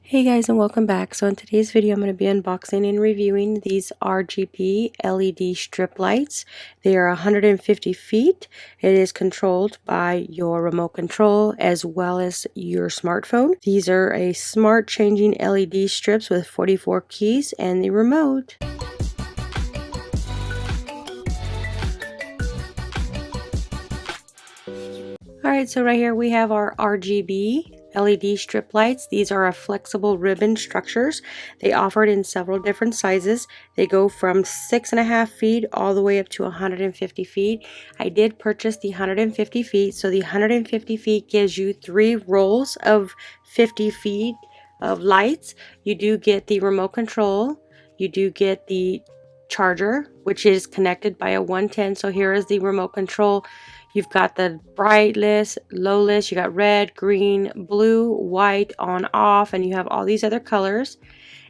Hey guys, and welcome back. So in today's video I'm going to be unboxing and reviewing these RGB LED strip lights. They are 150 feet. It is controlled by your remote control as well as your smartphone. These are a smart changing LED strips with 44 keys and the remote. Alright, so right here we have our RGB LED strip lights. These are a flexible ribbon structures. They offer it in several different sizes. They go from 6.5 feet all the way up to 150 feet. I did purchase the 150 feet. So the 150 feet gives you 3 rolls of 50 feet of lights. You do get the remote control. You do get the charger, which is connected by a 110. So here is the remote control. You've got the bright list, low list, you got red, green, blue, white, on, off, and you have all these other colors.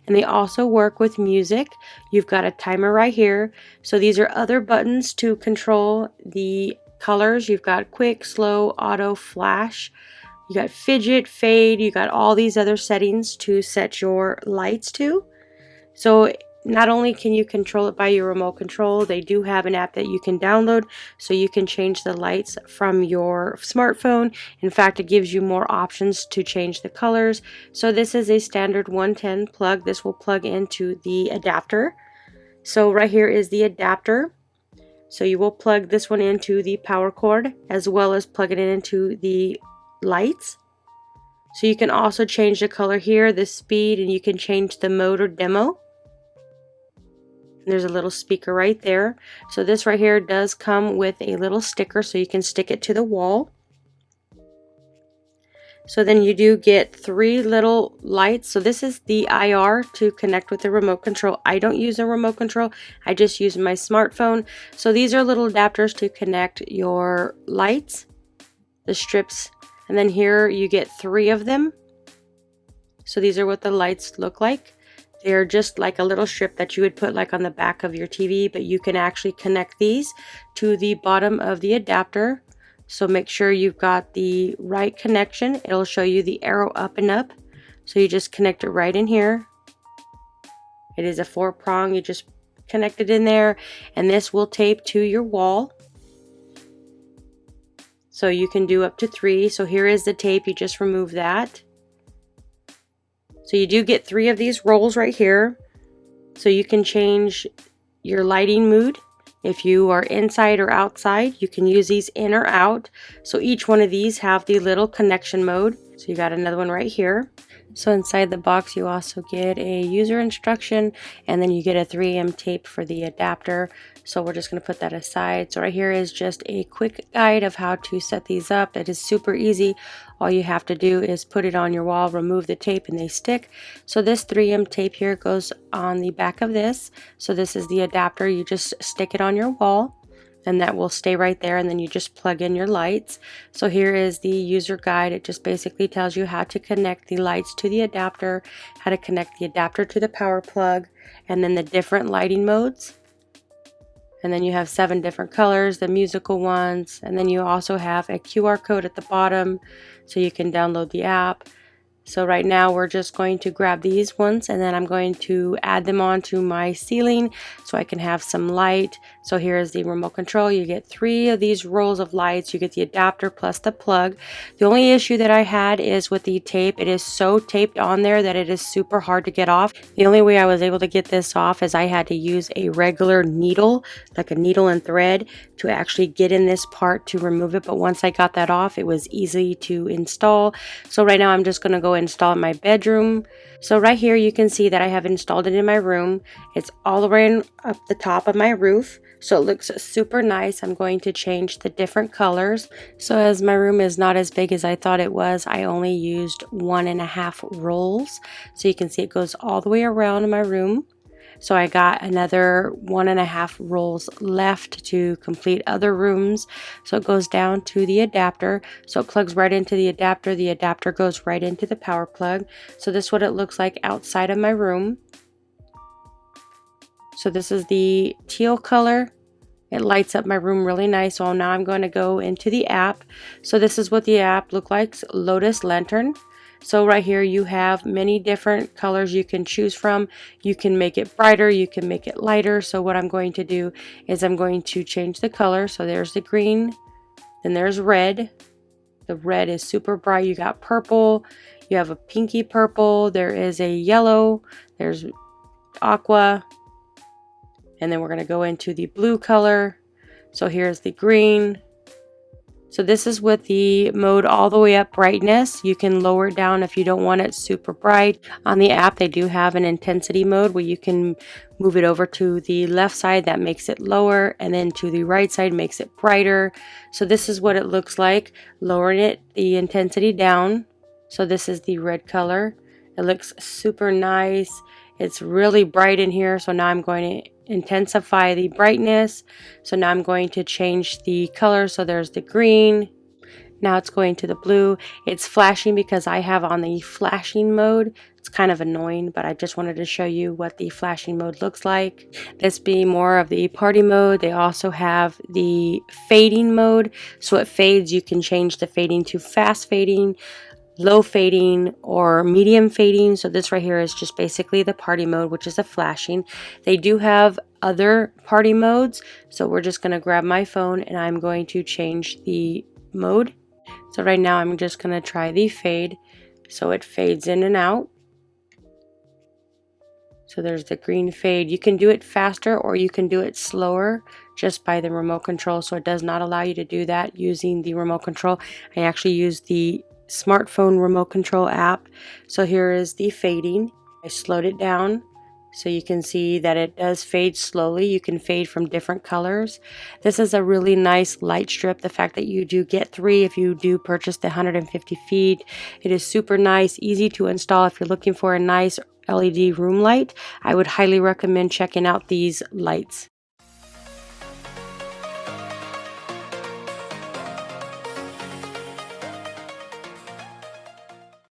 And they also work with music. You've got a timer right here. So these are other buttons to control the colors. You've got quick, slow, auto, flash. You got fidget, fade. You got all these other settings to set your lights to. So not only can you control it by your remote control, they do have an app that you can download so you can change the lights from your smartphone. In fact, it gives you more options to change the colors. So this is a standard 110 plug. This will plug into the adapter. So right here is the adapter. So you will plug this one into the power cord as well as plug it into the lights. So you can also change the color here, the speed, and you can change the mode or demo. There's a little speaker right there. So this right here does come with a little sticker so you can stick it to the wall. So then you do get 3 little lights. So this is the IR to connect with the remote control. I don't use a remote control. I just use my smartphone. So these are little adapters to connect your lights, the strips. And then here you get 3 of them. So these are what the lights look like. They're just like a little strip that you would put like on the back of your TV, but you can actually connect these to the bottom of the adapter. So make sure you've got the right connection. It'll show you the arrow up and up. So you just connect it right in here. It is a 4-prong. You just connect it in there, and this will tape to your wall. So you can do up to 3. So here is the tape. You just remove that. So you do get 3 of these rolls right here. So you can change your lighting mood. If you are inside or outside, you can use these in or out. So each one of these have the little connection mode. So you got another one right here. So inside the box you also get a user instruction, and then you get a 3M tape for the adapter. So we're just going to put that aside. So right here is just a quick guide of how to set these up. It is super easy. All you have to do is put it on your wall, remove the tape, and they stick. So this 3M tape here goes on the back of this. So this is the adapter. You just stick it on your wall, and that will stay right there, and then you just plug in your lights. So here is the user guide. It just basically tells you how to connect the lights to the adapter, how to connect the adapter to the power plug, and then the different lighting modes. And then you have 7 different colors, the musical ones, and then you also have a QR code at the bottom so you can download the app. So right now we're just going to grab these ones, and then I'm going to add them onto my ceiling so I can have some light. So here is the remote control. You get 3 of these rolls of lights. You get the adapter plus the plug. The only issue that I had is with the tape. It is so taped on there that it is super hard to get off. The only way I was able to get this off is I had to use a regular needle, like a needle and thread, to actually get in this part to remove it. But once I got that off, it was easy to install. So right now I'm just going to go install in my bedroom. So right here you can see that I have installed it in my room. It's all the way up the top of my roof, so it looks super nice. I'm going to change the different colors. So as my room is not as big as I thought it was, I only used 1.5 rolls. So you can see it goes all the way around my room. So I got another 1.5 rolls left to complete other rooms. So it goes down to the adapter. So it plugs right into the adapter. The adapter goes right into the power plug. So this is what it looks like outside of my room. So this is the teal color. It lights up my room really nice. So now I'm going to go into the app. So this is what the app looks like, Lotus Lantern. So right here you have many different colors you can choose from. You can make it brighter, you can make it lighter. So what I'm going to do is I'm going to change the color. So there's the green, then there's red. The red is super bright. You got purple, you have a pinky purple, there is a yellow, there's aqua, and then we're going to go into the blue color. So here's the green. So this is with the mode all the way up brightness. You can lower it down if you don't want it super bright. On the app, they do have an intensity mode where you can move it over to the left side, that makes it lower, and then to the right side makes it brighter. So this is what it looks like, lowering it, the intensity down. So this is the red color. It looks super nice. It's really bright in here. So now I'm going to intensify the brightness. So now I'm going to change the color. So there's the green. Now it's going to the blue. It's flashing because I have on the flashing mode. It's kind of annoying, but I just wanted to show you what the flashing mode looks like. This being more of the party mode. They also have the fading mode. So it fades. You can change the fading to fast fading, low fading, or medium fading. So this right here is just basically the party mode, which is a flashing. They do have other party modes. So we're just going to grab my phone and I'm going to change the mode. So right now I'm just going to try the fade. So it fades in and out. So there's the green fade. You can do it faster or you can do it slower just by the remote control. So it does not allow you to do that using the remote control. I actually use the smartphone remote control app. So here is the fading. I slowed it down so you can see that it does fade slowly. You can fade from different colors. This is a really nice light strip. The fact that you do get 3 if you do purchase the 150 feet. It is super nice, easy to install. If you're looking for a nice LED room light, I would highly recommend checking out these lights.